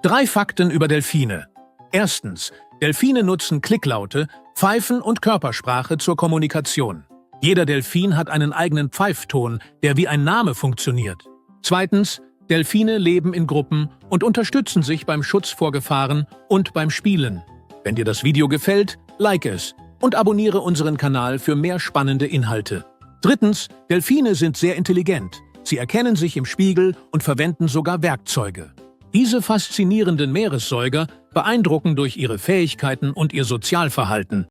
3 Fakten über Delfine. Erstens, Delfine nutzen Klicklaute, Pfeifen und Körpersprache zur Kommunikation. Jeder Delfin hat einen eigenen Pfeifton, der wie ein Name funktioniert. Zweitens, Delfine leben in Gruppen und unterstützen sich beim Schutz vor Gefahren und beim Spielen. Wenn dir das Video gefällt, like es und abonniere unseren Kanal für mehr spannende Inhalte. Drittens, Delfine sind sehr intelligent. Sie erkennen sich im Spiegel und verwenden sogar Werkzeuge. Diese faszinierenden Meeressäuger beeindrucken durch ihre Fähigkeiten und ihr Sozialverhalten.